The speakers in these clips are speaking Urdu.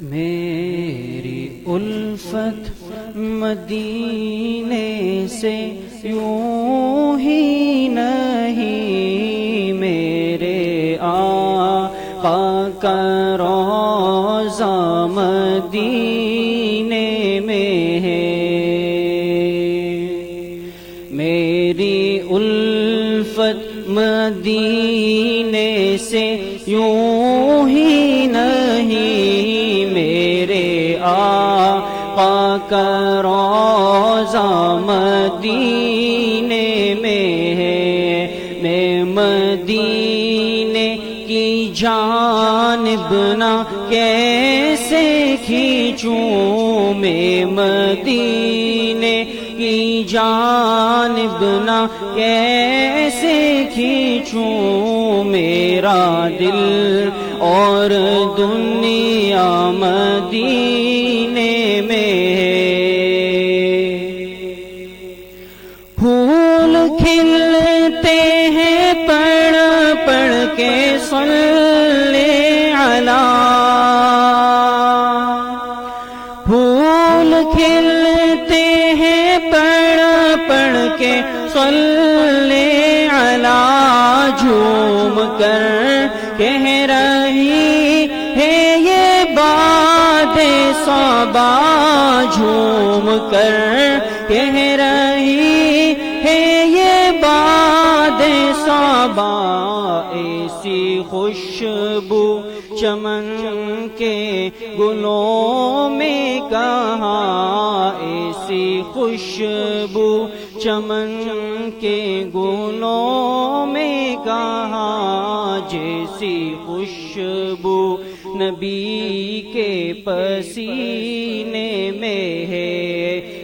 میری الفت مدینے سے یوں ہی نہیں، میرے آقا کا روضہ مدینے میں ہے۔ میری الفت مدینے سے یوں ہی نہیں، میرے آقا کا روضہ مدینے میں ہے۔ میں مدینے کی جانب نہ کیسے کھینچوں، میں مدینے کی جانب نہ کیسے کھینچوں، میرا دل اور دنیا مدینے میں ہے۔ پھول کھلتے ہیں پڑھ پڑھ کے صلی علی، پھول کھلتے ہیں پڑھ پڑھ کے صلی علی، جھوم کر کہہ رہی ہے یہ باد صبا، جھوم کر کہہ رہی ہے یہ باد صبا، ایسی خوشبو چمن کے گلوں میں کہاں، ایسی خوشبو چمن کے گلوں میں کہاں، جیسی خوشبو نبی کے پسینے میں ہے۔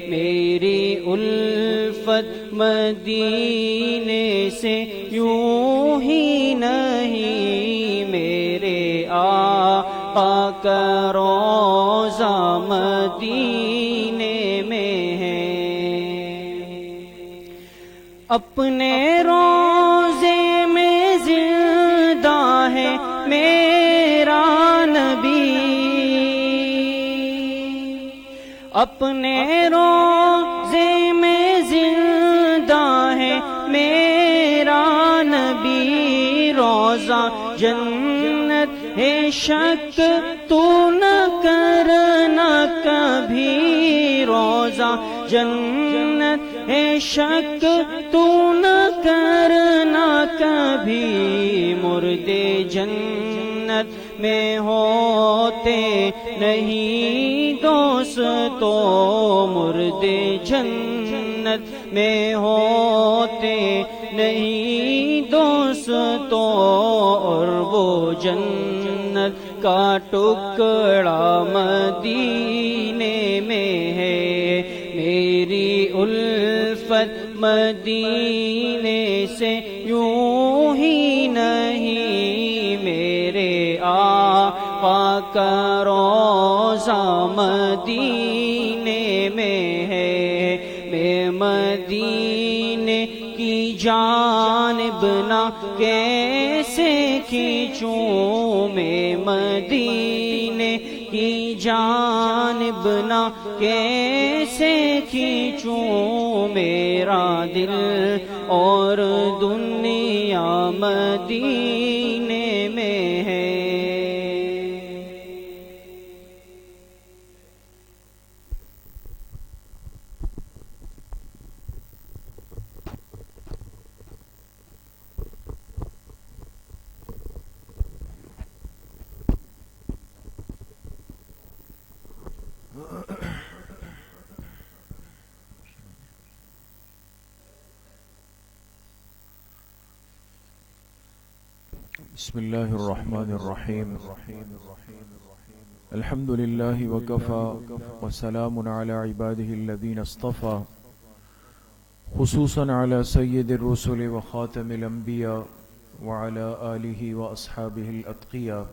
میری الفت مدینے سے یوں ہی نہیں، میرے آقا کا روضہ مدینے میں ہے۔ اپنے روضے میں زندہ ہے میرا نبی، اپنے روضے میں زندہ ہے میرا نبی، روضہ جنت ہے شک تو نہ کرنا کبھی، روضہ جنت ہے شک تو نہ کرنا کبھی، مردے جنت میں ہوتے نہیں دوستو، مردے جنت میں ہوتے نہیں دوستو، اور وہ جنت کا ٹکڑا مدینے میں ہے۔ میری الفت مدینے سے یوں ہی نہیں، میرے آقا کا روضہ مدینے میں ہے۔ میں مدینے کی جانب نہ کیسے کھینچوں، میں مدینے کی جانب نہ کیسے کھینچوں، میرا دل اور دنیا مدینے میں ہے۔ بسم الله الرحمن الرحيم. الحمد لله وكفى وسلام على عباده الذين اصطفى، خصوصا على سيد الرسل وخاتم الأنبياء وعلى آله وأصحابه الأتقياء.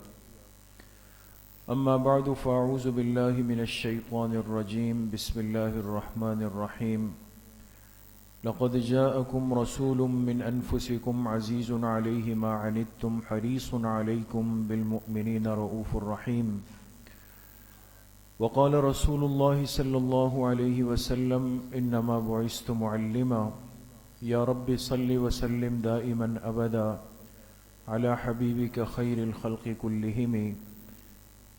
أما بعد، فأعوذ بالله من الشيطان الرجيم. بسم الله الرحمن الرحيم. لقد جاءكم رسول من أنفسكم عزيز عليه ما عنتم حريص عليكم بالمؤمنين رؤوف رحيم. وقال رسول الله صلى الله عليه وسلم إنما بعثت معلما يا رب صل وسلم دائما أبدا على حبيبك خير الخلق كلهم.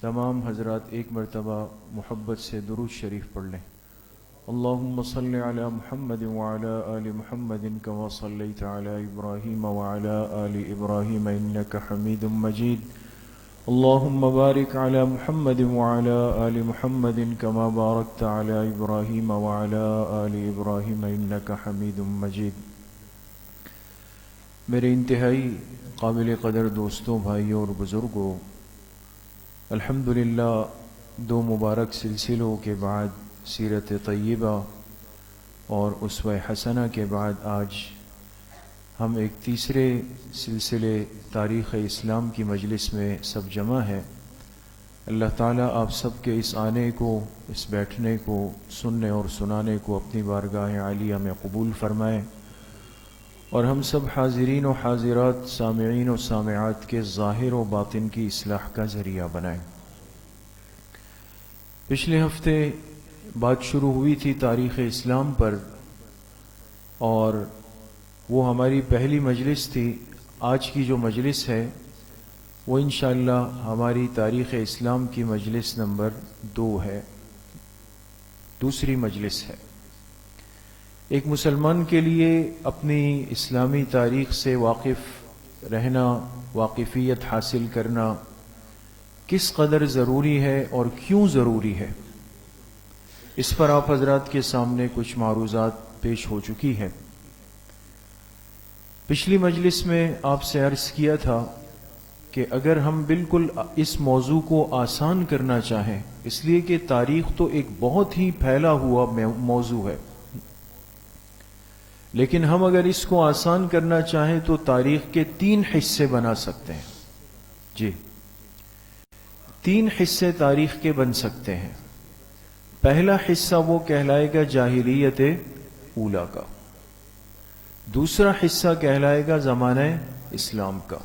تمام حضرات ایک مرتبہ محبت سے درود شریف پڑھ لیں. اللهم صل على محمد وعلى آل محمد كما صليت على إبراهيم وعلى آل إبراهيم إنك حميد مجيد. اللهم بارك على محمد وعلى آل محمد كما باركت على إبراهيم وعلى آل إبراهيم إنك حميد مجيد. میرے انتہائی قابل قدر دوستوں، بھائیوں اور بزرگوں، الحمدللہ دو مبارک سلسلوں کے بعد سیرت طیبہ اور اسوہ حسنہ کے بعد آج ہم ایک تیسرے سلسلے تاریخ اسلام کی مجلس میں سب جمع ہیں. اللہ تعالیٰ آپ سب کے اس آنے کو، اس بیٹھنے کو، سننے اور سنانے کو اپنی بارگاہ عالیہ میں قبول فرمائے اور ہم سب حاضرین و حاضرات، سامعین و سامعات کے ظاہر و باطن کی اصلاح کا ذریعہ بنائیں. پچھلے ہفتے بات شروع ہوئی تھی تاریخ اسلام پر اور وہ ہماری پہلی مجلس تھی. آج کی جو مجلس ہے وہ انشاءاللہ ہماری تاریخ اسلام کی مجلس نمبر 2 ہے، دوسری مجلس ہے. ایک مسلمان کے لیے اپنی اسلامی تاریخ سے واقف رہنا، واقفیت حاصل کرنا کس قدر ضروری ہے اور کیوں ضروری ہے، اس پر آپ حضرات کے سامنے کچھ معروضات پیش ہو چکی ہے. پچھلی مجلس میں آپ سے عرض کیا تھا کہ اگر ہم بالکل اس موضوع کو آسان کرنا چاہیں، اس لیے کہ تاریخ تو ایک بہت ہی پھیلا ہوا موضوع ہے، لیکن ہم اگر اس کو آسان کرنا چاہیں تو تاریخ کے 3 حصے بنا سکتے ہیں. جی 3 حصے تاریخ کے بن سکتے ہیں. پہلا حصہ وہ کہلائے گا جاہلیت اولا کا، دوسرا حصہ کہلائے گا زمانہ اسلام کا،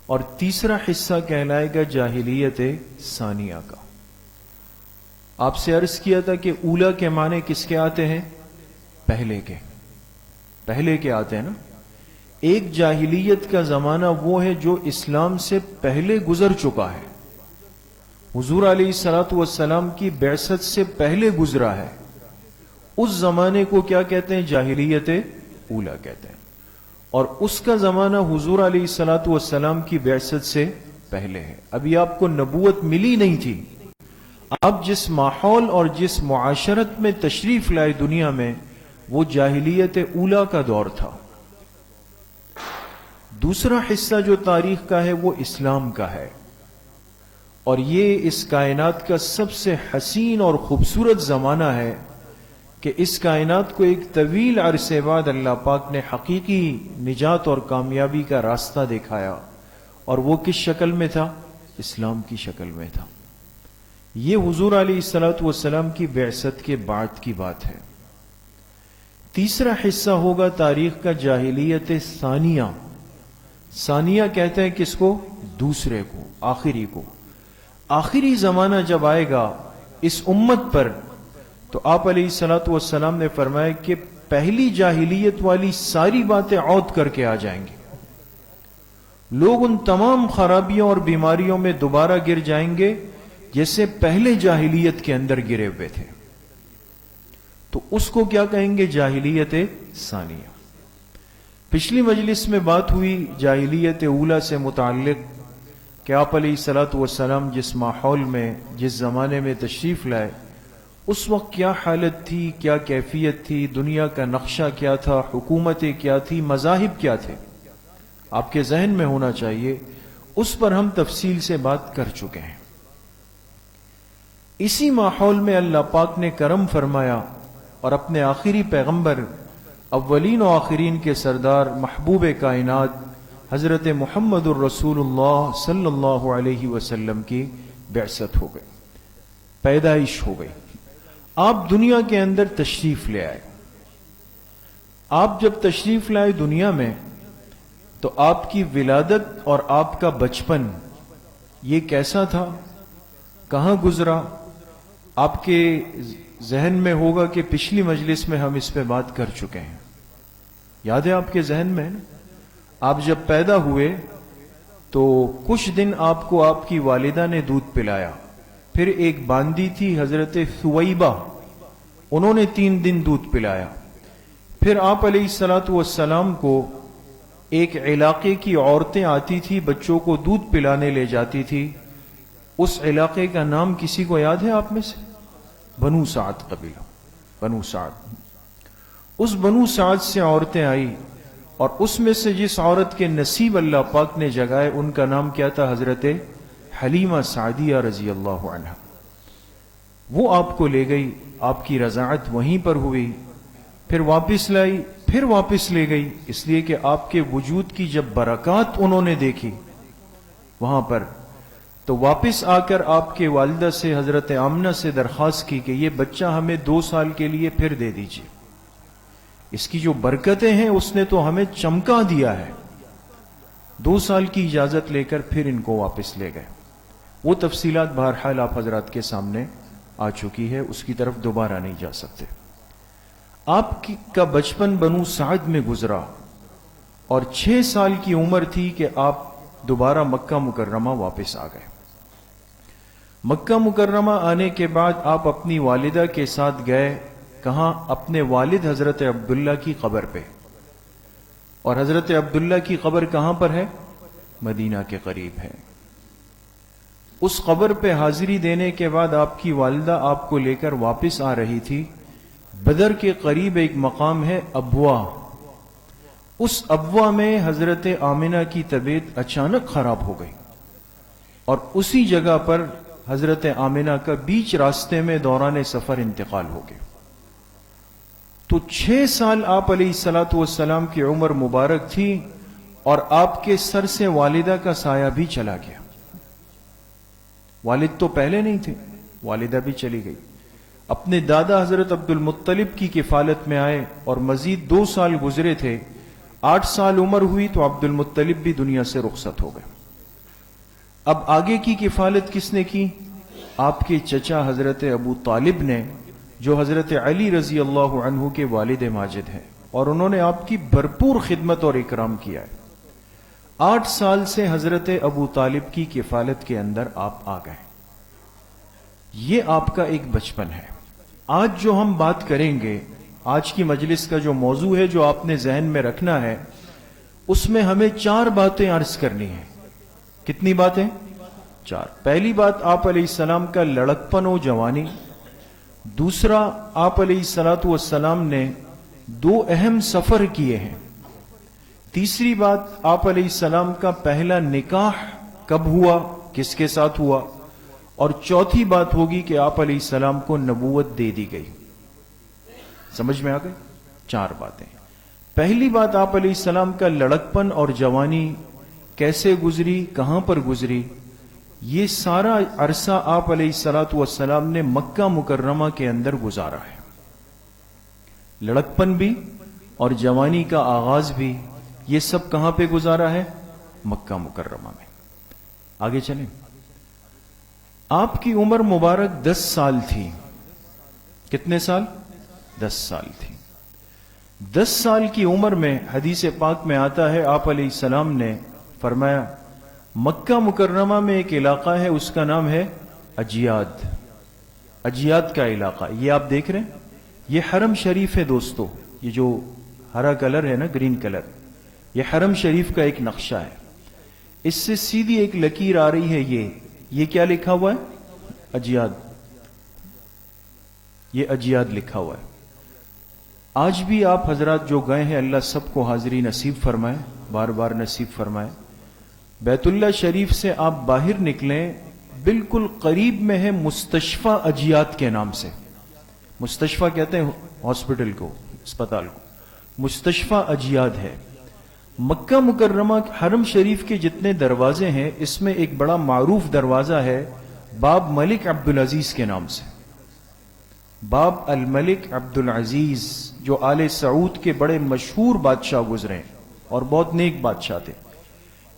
اور تیسرا حصہ کہلائے گا جاہلیت ثانیہ کا. آپ سے عرض کیا تھا کہ اولا کے معنی کس کے آتے ہیں؟ پہلے کے آتے ہیں نا. ایک جاہلیت کا زمانہ وہ ہے جو اسلام سے پہلے گزر چکا ہے، حضور علیہ الصلوۃ والسلام کی بعثت سے پہلے گزرا ہے. اس زمانے کو کیا کہتے ہیں؟ جاہلیت اولا کہتے ہیں. اور اس کا زمانہ حضور علیہ الصلوۃ والسلام کی بعثت سے پہلے ہے. ابھی آپ کو نبوت ملی نہیں تھی. آپ جس ماحول اور جس معاشرت میں تشریف لائے دنیا میں، وہ جاہلیت اولا کا دور تھا. دوسرا حصہ جو تاریخ کا ہے وہ اسلام کا ہے، اور یہ اس کائنات کا سب سے حسین اور خوبصورت زمانہ ہے کہ اس کائنات کو ایک طویل عرصے بعد اللہ پاک نے حقیقی نجات اور کامیابی کا راستہ دکھایا. اور وہ کس شکل میں تھا؟ اسلام کی شکل میں تھا. یہ حضور علیہ الصلوۃ والسلام کی بعثت کے بعد کی بات ہے. تیسرا حصہ ہوگا تاریخ کا جاہلیت ثانیہ. ثانیہ کہتے ہیں کس کو؟ دوسرے کو، آخری کو. آخری زمانہ جب آئے گا اس امت پر تو آپ علیہ الصلوۃ والسلام نے فرمایا کہ پہلی جاہلیت والی ساری باتیں عود کر کے آ جائیں گے. لوگ ان تمام خرابیوں اور بیماریوں میں دوبارہ گر جائیں گے جیسے پہلے جاہلیت کے اندر گرے ہوئے تھے. تو اس کو کیا کہیں گے؟ جاہلیت ثانیہ. پچھلی مجلس میں بات ہوئی جاہلیت اولا سے متعلق کہ آپ علیہ الصلوۃ والسلام جس ماحول میں، جس زمانے میں تشریف لائے، اس وقت کیا حالت تھی، کیا کیفیت تھی، دنیا کا نقشہ کیا تھا، حکومتیں کیا تھی، مذاہب کیا تھے، آپ کے ذہن میں ہونا چاہیے. اس پر ہم تفصیل سے بات کر چکے ہیں. اسی ماحول میں اللہ پاک نے کرم فرمایا اور اپنے آخری پیغمبر، اولین و آخرین کے سردار، محبوب کائنات حضرت محمد الرسول اللہ صلی اللہ علیہ وسلم کی بعثت ہو گئی، پیدائش ہو گئی. آپ دنیا کے اندر تشریف لے آئے. آپ جب تشریف لائے دنیا میں تو آپ کی ولادت اور آپ کا بچپن یہ کیسا تھا، کہاں گزرا، آپ کے ذہن میں ہوگا کہ پچھلی مجلس میں ہم اس پہ بات کر چکے ہیں. یاد ہے آپ کے ذہن میں ہے نا؟ آپ جب پیدا ہوئے تو کچھ دن آپ کو آپ کی والدہ نے دودھ پلایا. پھر ایک باندی تھی حضرت ثویبہ، انہوں نے 3 دن دودھ پلایا. پھر آپ علیہ الصلوۃ والسلام کو ایک علاقے کی عورتیں آتی تھی، بچوں کو دودھ پلانے لے جاتی تھی. اس علاقے کا نام کسی کو یاد ہے آپ میں سے؟ بنو سعد قبیلہ، بنو سعد. اس بنو سعد سے عورتیں آئی، اور اس میں سے جس عورت کے نصیب اللہ پاک نے جگائے ان کا نام کیا تھا؟ حضرت حلیمہ سعدیہ رضی اللہ عنہا. وہ آپ کو لے گئی، آپ کی رضاعت وہیں پر ہوئی، پھر واپس لائی، پھر واپس لے گئی، اس لیے کہ آپ کے وجود کی جب برکات انہوں نے دیکھی وہاں پر، تو واپس آ کر آپ کے والدہ سے حضرت آمنہ سے درخواست کی کہ یہ بچہ ہمیں 2 سال کے لیے پھر دے دیجیے، اس کی جو برکتیں ہیں اس نے تو ہمیں چمکا دیا ہے. 2 سال کی اجازت لے کر پھر ان کو واپس لے گئے. وہ تفصیلات بہرحال آپ حضرات کے سامنے آ چکی ہے، اس کی طرف دوبارہ نہیں جا سکتے. آپ کا بچپن بنو سعد میں گزرا، اور 6 سال کی عمر تھی کہ آپ دوبارہ مکہ مکرمہ واپس آ گئے. مکہ مکرمہ آنے کے بعد آپ اپنی والدہ کے ساتھ گئے کہاں؟ اپنے والد حضرت عبداللہ کی قبر پہ. اور حضرت عبداللہ کی قبر کہاں پر ہے؟ مدینہ کے قریب ہے. اس قبر پہ حاضری دینے کے بعد آپ کی والدہ آپ کو لے کر واپس آ رہی تھی. بدر کے قریب ایک مقام ہے ابوا. اس ابوا میں حضرت آمنہ کی طبیعت اچانک خراب ہو گئی، اور اسی جگہ پر حضرت آمنہ کا بیچ راستے میں دوران سفر انتقال ہو گیا. تو 6 سال آپ علیہ الصلوۃ والسلام کی عمر مبارک تھی، اور آپ کے سر سے والدہ کا سایہ بھی چلا گیا. والد تو پہلے نہیں تھے، والدہ بھی چلی گئی. اپنے دادا حضرت عبد المطلب کی کفالت میں آئے، اور مزید 2 سال گزرے تھے. 8 سال عمر ہوئی تو عبد المطلب بھی دنیا سے رخصت ہو گئے. اب آگے کی کفالت کس نے کی؟ آپ کے چچا حضرت ابو طالب نے، جو حضرت علی رضی اللہ عنہ کے والد ماجد ہیں، اور انہوں نے آپ کی بھرپور خدمت اور اکرام کیا ہے. 8 سال سے حضرت ابو طالب کی کفالت کے اندر آپ آ گئے. یہ آپ کا ایک بچپن ہے. آج جو ہم بات کریں گے، آج کی مجلس کا جو موضوع ہے جو آپ نے ذہن میں رکھنا ہے، اس میں ہمیں 4 باتیں عرض کرنی ہیں. کتنی باتیں؟ 4. پہلی بات آپ علیہ السلام کا لڑکپن و جوانی. دوسرا، آپ علیہ الصلوۃ والسلام نے 2 اہم سفر کیے ہیں. تیسری بات، آپ علیہ السلام کا پہلا نکاح کب ہوا، کس کے ساتھ ہوا. اور چوتھی بات ہوگی کہ آپ علیہ السلام کو نبوت دے دی گئی. سمجھ میں آ گئی؟ 4 باتیں. پہلی بات، آپ علیہ السلام کا لڑکپن اور جوانی کیسے گزری، کہاں پر گزری. یہ سارا عرصہ آپ علیہ الصلوۃ والسلام نے مکہ مکرمہ کے اندر گزارا ہے. لڑکپن بھی اور جوانی کا آغاز بھی، یہ سب کہاں پہ گزارا ہے؟ مکہ مکرمہ میں. آگے چلیں. آپ کی عمر مبارک 10 سال تھی. کتنے سال؟ 10 سال تھی. 10 سال کی عمر میں حدیث پاک میں آتا ہے، آپ علیہ السلام نے فرمایا، مکہ مکرمہ میں ایک علاقہ ہے، اس کا نام ہے اجیاد. اجیاد کا علاقہ، یہ آپ دیکھ رہے ہیں، یہ حرم شریف ہے دوستو. یہ جو ہرا کلر ہے نا، گرین کلر، یہ حرم شریف کا ایک نقشہ ہے. اس سے سیدھی ایک لکیر آ رہی ہے. یہ کیا لکھا ہوا ہے؟ اجیاد. یہ اجیاد لکھا ہوا ہے. آج بھی آپ حضرات جو گئے ہیں، اللہ سب کو حاضری نصیب فرمائے، بار بار نصیب فرمائے. بیت اللہ شریف سے آپ باہر نکلیں، بالکل قریب میں ہے مستشفیٰ اجیاد کے نام سے. مستشفیٰ کہتے ہیں ہاسپٹل کو، اسپتال کو. مستشفیٰ اجیاد ہے. مکہ مکرمہ حرم شریف کے جتنے دروازے ہیں، اس میں ایک بڑا معروف دروازہ ہے باب ملک عبدالعزیز کے نام سے. باب الملک عبدالعزیز، جو آل سعود کے بڑے مشہور بادشاہ گزرے ہیں اور بہت نیک بادشاہ تھے.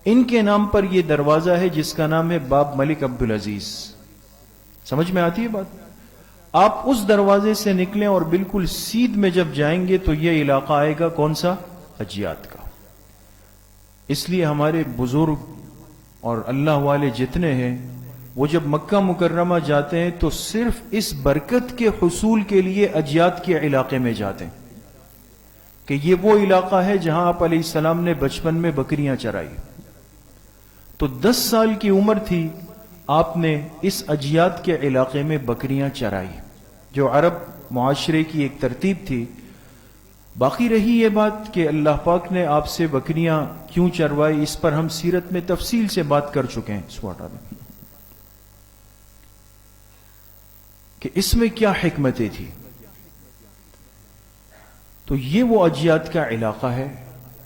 ان کے نام پر یہ دروازہ ہے جس کا نام ہے باب ملک عبدالعزیز. سمجھ میں آتی ہے بات؟ آپ اس دروازے سے نکلیں اور بالکل سیدھ میں جب جائیں گے تو یہ علاقہ آئے گا کون سا؟ حجیات کا. اس لیے ہمارے بزرگ اور اللہ والے جتنے ہیں وہ جب مکہ مکرمہ جاتے ہیں تو صرف اس برکت کے حصول کے لیے اجیات کے علاقے میں جاتے ہیں کہ یہ وہ علاقہ ہے جہاں آپ علیہ السلام نے بچپن میں بکریاں چرائی. تو 10 سال کی عمر تھی آپ نے اس اجیات کے علاقے میں بکریاں چرائی، جو عرب معاشرے کی ایک ترتیب تھی. باقی رہی یہ بات کہ اللہ پاک نے آپ سے بکریاں کیوں چروائی، اس پر ہم سیرت میں تفصیل سے بات کر چکے ہیں. اس کو ہٹا دیں کہ اس میں کیا حکمتیں تھی. تو یہ وہ اجیات کا علاقہ ہے،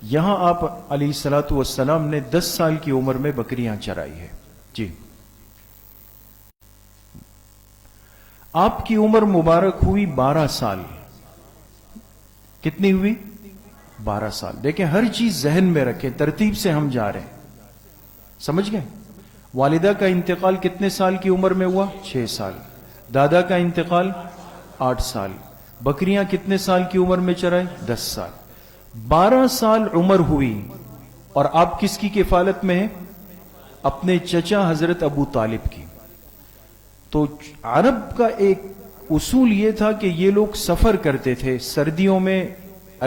یہاں آپ علیہ الصلوۃ والسلام نے 10 سال کی عمر میں بکریاں چرائی ہے. جی، آپ کی عمر مبارک ہوئی 12 سال. کتنی ہوئی؟ 12 سال. دیکھیں ہر چیز ذہن میں رکھیں، ترتیب سے ہم جا رہے ہیں. سمجھ گئے؟ والدہ کا انتقال کتنے سال کی عمر میں ہوا؟ 6 سال. دادا کا انتقال 8 سال. بکریاں کتنے سال کی عمر میں چرائے؟ 10 سال. 12 سال عمر ہوئی اور آپ کس کی کفالت میں ہیں؟ اپنے چچا حضرت ابو طالب کی. تو عرب کا ایک اصول یہ تھا کہ یہ لوگ سفر کرتے تھے، سردیوں میں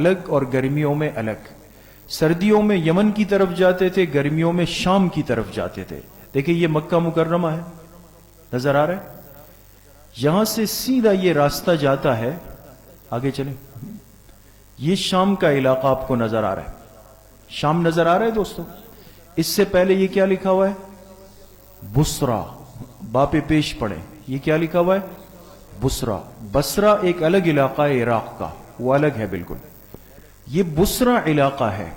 الگ اور گرمیوں میں الگ. سردیوں میں یمن کی طرف جاتے تھے، گرمیوں میں شام کی طرف جاتے تھے. دیکھیں یہ مکہ مکرمہ ہے، نظر آ رہا ہے؟ یہاں سے سیدھا یہ راستہ جاتا ہے، آگے چلیں. یہ شام کا علاقہ آپ کو نظر آ رہا ہے. شام نظر آ رہا ہے دوستو؟ اس سے پہلے یہ کیا لکھا ہوا ہے؟ بصرہ. باپ پیش پڑھیں، یہ کیا لکھا ہوا ہے؟ بصرہ. بصرہ ایک الگ علاقہ ہے عراق کا، وہ الگ ہے بالکل. یہ بصرہ علاقہ ہے.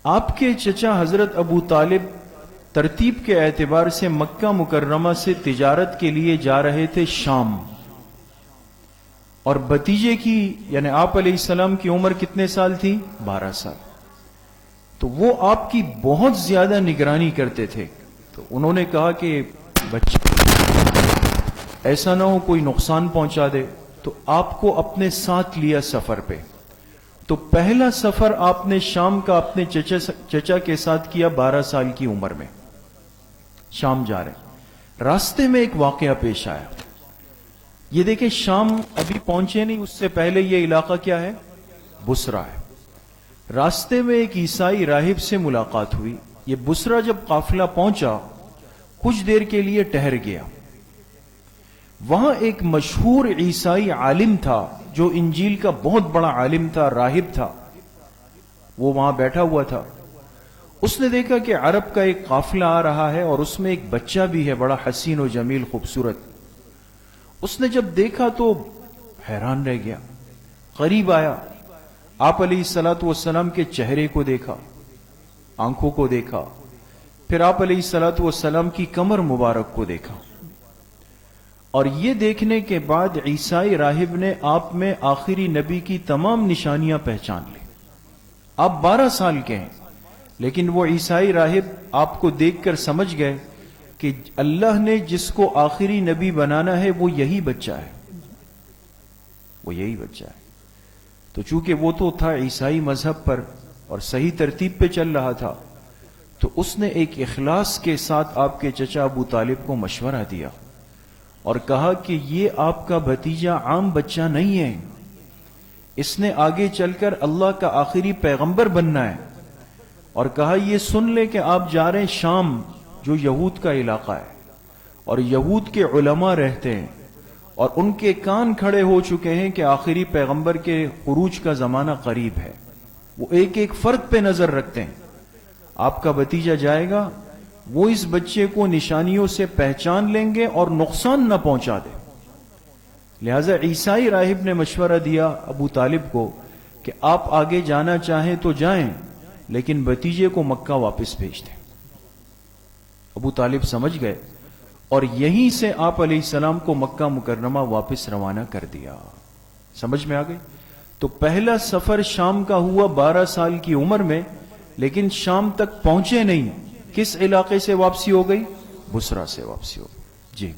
آپ کے چچا حضرت ابو طالب ترتیب کے اعتبار سے مکہ مکرمہ سے تجارت کے لیے جا رہے تھے شام، اور بتیجے کی یعنی آپ علیہ السلام کی عمر کتنے سال تھی؟ 12 سال. تو وہ آپ کی بہت زیادہ نگرانی کرتے تھے. تو انہوں نے کہا کہ بچے ایسا نہ ہو کوئی نقصان پہنچا دے، تو آپ کو اپنے ساتھ لیا سفر پہ. تو پہلا سفر آپ نے شام کا اپنے چچا کے ساتھ کیا 12 سال کی عمر میں. شام جا رہے، راستے میں ایک واقعہ پیش آیا. یہ دیکھیں شام ابھی پہنچے نہیں، اس سے پہلے یہ علاقہ کیا ہے؟ بصرہ ہے. راستے میں ایک عیسائی راہب سے ملاقات ہوئی. یہ بصرہ جب قافلہ پہنچا کچھ دیر کے لیے ٹہر گیا. وہاں ایک مشہور عیسائی عالم تھا جو انجیل کا بہت بڑا عالم تھا، راہب تھا. وہ وہاں بیٹھا ہوا تھا. اس نے دیکھا کہ عرب کا ایک قافلہ آ رہا ہے اور اس میں ایک بچہ بھی ہے، بڑا حسین و جمیل خوبصورت. اس نے جب دیکھا تو حیران رہ گیا. قریب آیا، آپ علیہ الصلوۃ والسلام کے چہرے کو دیکھا، آنکھوں کو دیکھا، پھر آپ علیہ الصلوۃ والسلام کی کمر مبارک کو دیکھا. اور یہ دیکھنے کے بعد عیسائی راہب نے آپ میں آخری نبی کی تمام نشانیاں پہچان لی. آپ 12 سال کے ہیں، لیکن وہ عیسائی راہب آپ کو دیکھ کر سمجھ گئے کہ اللہ نے جس کو آخری نبی بنانا ہے وہ یہی بچہ ہے، وہ یہی بچہ ہے. تو چونکہ وہ تو تھا عیسائی مذہب پر اور صحیح ترتیب پہ چل رہا تھا، تو اس نے ایک اخلاص کے ساتھ آپ کے چچا ابو طالب کو مشورہ دیا اور کہا کہ یہ آپ کا بھتیجا عام بچہ نہیں ہے، اس نے آگے چل کر اللہ کا آخری پیغمبر بننا ہے. اور کہا یہ سن لے کہ آپ جا رہے ہیں شام، جو یہود کا علاقہ ہے اور یہود کے علماء رہتے ہیں، اور ان کے کان کھڑے ہو چکے ہیں کہ آخری پیغمبر کے خروج کا زمانہ قریب ہے. وہ ایک ایک فرد پہ نظر رکھتے ہیں. آپ کا بھتیجا جائے گا، وہ اس بچے کو نشانیوں سے پہچان لیں گے اور نقصان نہ پہنچا دے. لہذا عیسائی راہب نے مشورہ دیا ابو طالب کو کہ آپ آگے جانا چاہیں تو جائیں، لیکن بھتیجے کو مکہ واپس بھیج دیں. ابو طالب سمجھ گئے اور یہیں سے آپ علیہ السلام کو مکہ مکرمہ واپس روانہ کر دیا. سمجھ میں آ گئی؟ تو پہلا سفر شام کا ہوا 12 سال کی عمر میں، لیکن شام تک پہنچے نہیں. کس علاقے سے واپسی ہو گئی؟ بصرہ سے واپسی ہو گئی. جی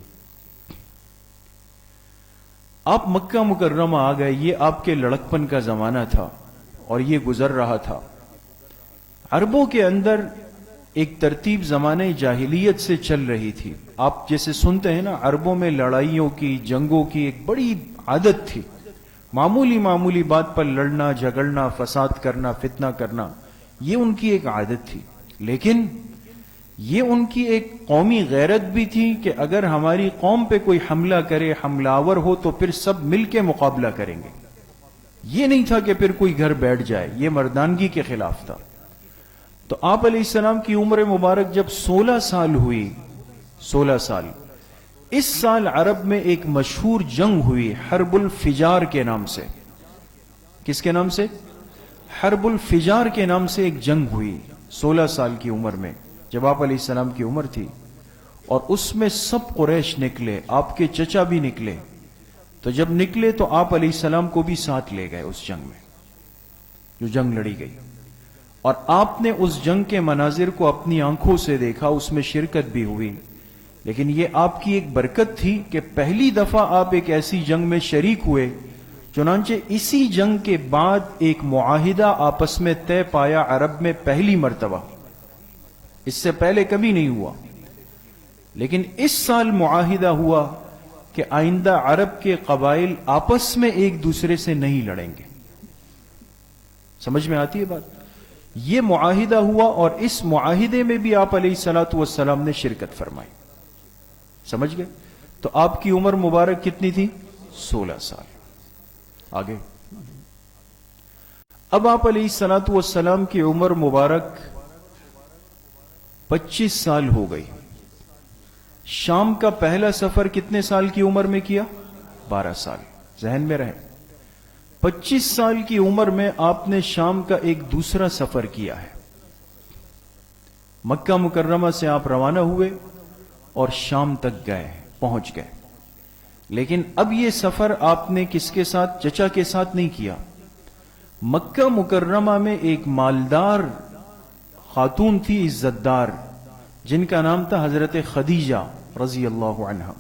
آپ مکہ مکرمہ آ گئے، یہ آپ کے لڑکپن کا زمانہ تھا اور یہ گزر رہا تھا۔ عربوں کے اندر ایک ترتیب زمانے جاہلیت سے چل رہی تھی۔ آپ جیسے سنتے ہیں نا، عربوں میں لڑائیوں کی، جنگوں کی ایک بڑی عادت تھی۔ معمولی بات پر لڑنا، جھگڑنا، فساد کرنا، فتنہ کرنا، یہ ان کی ایک عادت تھی۔ لیکن یہ ان کی ایک قومی غیرت بھی تھی کہ اگر ہماری قوم پہ کوئی حملہ کرے، حملہ آور ہو، تو پھر سب مل کے مقابلہ کریں گے۔ یہ نہیں تھا کہ پھر کوئی گھر بیٹھ جائے، یہ مردانگی کے خلاف تھا۔ تو آپ علیہ السلام کی عمر مبارک جب 16 سال ہوئی، 16 سال، اس سال عرب میں ایک مشہور جنگ ہوئی حرب الفجار کے نام سے۔ کس کے نام سے؟ حرب الفجار کے نام سے ایک جنگ ہوئی 16 سال کی عمر میں، جب آپ علیہ السلام کی عمر تھی، اور اس میں سب قریش نکلے، آپ کے چچا بھی نکلے۔ تو جب نکلے تو آپ علیہ السلام کو بھی ساتھ لے گئے اس جنگ میں، جو جنگ لڑی گئی، اور آپ نے اس جنگ کے مناظر کو اپنی آنکھوں سے دیکھا، اس میں شرکت بھی ہوئی۔ لیکن یہ آپ کی ایک برکت تھی کہ پہلی دفعہ آپ ایک ایسی جنگ میں شریک ہوئے، چنانچہ اسی جنگ کے بعد ایک معاہدہ آپس میں طے پایا عرب میں پہلی مرتبہ، اس سے پہلے کبھی نہیں ہوا۔ لیکن اس سال معاہدہ ہوا کہ آئندہ عرب کے قبائل آپس میں ایک دوسرے سے نہیں لڑیں گے۔ سمجھ میں آتی ہے بات؟ یہ معاہدہ ہوا، اور اس معاہدے میں بھی آپ علیہ الصلوۃ والسلام نے شرکت فرمائی۔ سمجھ گئے؟ تو آپ کی عمر مبارک کتنی تھی؟ 16 سال۔ آگے اب آپ علیہ الصلوۃ والسلام کی عمر مبارک 25 سال ہو گئی۔ شام کا پہلا سفر کتنے سال کی عمر میں کیا؟ 12 سال۔ ذہن میں رہے، 25 سال کی عمر میں آپ نے شام کا ایک دوسرا سفر کیا ہے۔ مکہ مکرمہ سے آپ روانہ ہوئے اور شام تک گئے، پہنچ گئے۔ لیکن اب یہ سفر آپ نے کس کے ساتھ؟ چچا کے ساتھ نہیں کیا۔ مکہ مکرمہ میں ایک مالدار خاتون تھی، عزت دار، جن کا نام تھا حضرت خدیجہ رضی اللہ عنہا،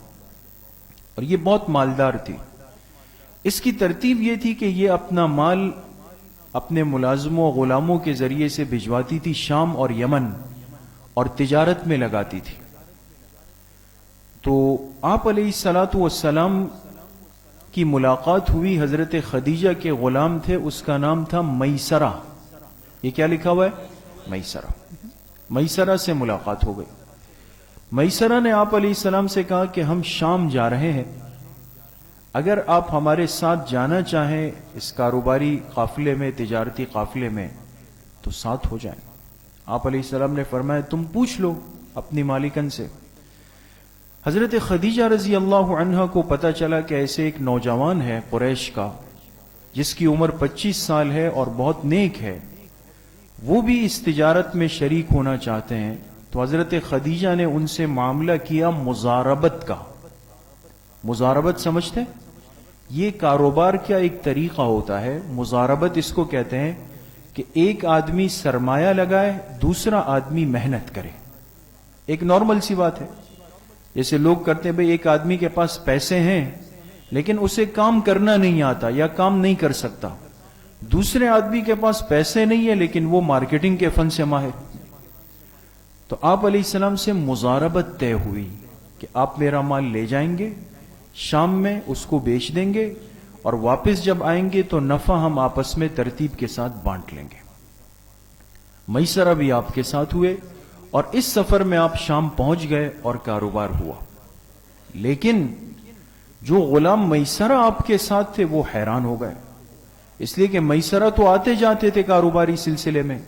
اور یہ بہت مالدار تھی۔ اس کی ترتیب یہ تھی کہ یہ اپنا مال اپنے ملازموں غلاموں کے ذریعے سے بھجواتی تھی شام اور یمن، اور تجارت میں لگاتی تھی۔ تو آپ علیہ الصلوۃ والسلام کی ملاقات ہوئی، حضرت خدیجہ کے غلام تھے، اس کا نام تھا میسرہ۔ یہ کیا لکھا ہوا ہے؟ میسرہ۔ میسرہ سے ملاقات ہو گئی۔ میسرہ نے آپ علیہ السلام سے کہا کہ ہم شام جا رہے ہیں، اگر آپ ہمارے ساتھ جانا چاہیں اس کاروباری قافلے میں، تجارتی قافلے میں، تو ساتھ ہو جائیں۔ آپ علیہ السلام نے فرمایا تم پوچھ لو اپنی مالکن سے۔ حضرت خدیجہ رضی اللہ عنہا کو پتہ چلا کہ ایسے ایک نوجوان ہے قریش کا، جس کی عمر 25 سال ہے اور بہت نیک ہے، وہ بھی اس تجارت میں شریک ہونا چاہتے ہیں۔ تو حضرت خدیجہ نے ان سے معاملہ کیا مضاربت کا۔ مضاربت سمجھتے؟ یہ کاروبار کا ایک طریقہ ہوتا ہے، مضاربت اس کو کہتے ہیں کہ ایک آدمی سرمایہ لگائے، دوسرا آدمی محنت کرے۔ ایک نارمل سی بات ہے، جیسے لوگ کرتے ہیں، بھئی ایک آدمی کے پاس پیسے ہیں لیکن اسے کام کرنا نہیں آتا یا کام نہیں کر سکتا، دوسرے آدمی کے پاس پیسے نہیں ہے لیکن وہ مارکیٹنگ کے فن سے ماہر۔ تو آپ علیہ السلام سے مضاربت طے ہوئی کہ آپ میرا مال لے جائیں گے، شام میں اس کو بیچ دیں گے، اور واپس جب آئیں گے تو نفع ہم آپس میں ترتیب کے ساتھ بانٹ لیں گے۔ میسرہ بھی آپ کے ساتھ ہوئے، اور اس سفر میں آپ شام پہنچ گئے اور کاروبار ہوا۔ لیکن جو غلام میسرہ آپ کے ساتھ تھے وہ حیران ہو گئے، اس لیے کہ میسرہ تو آتے جاتے تھے کاروباری سلسلے میں،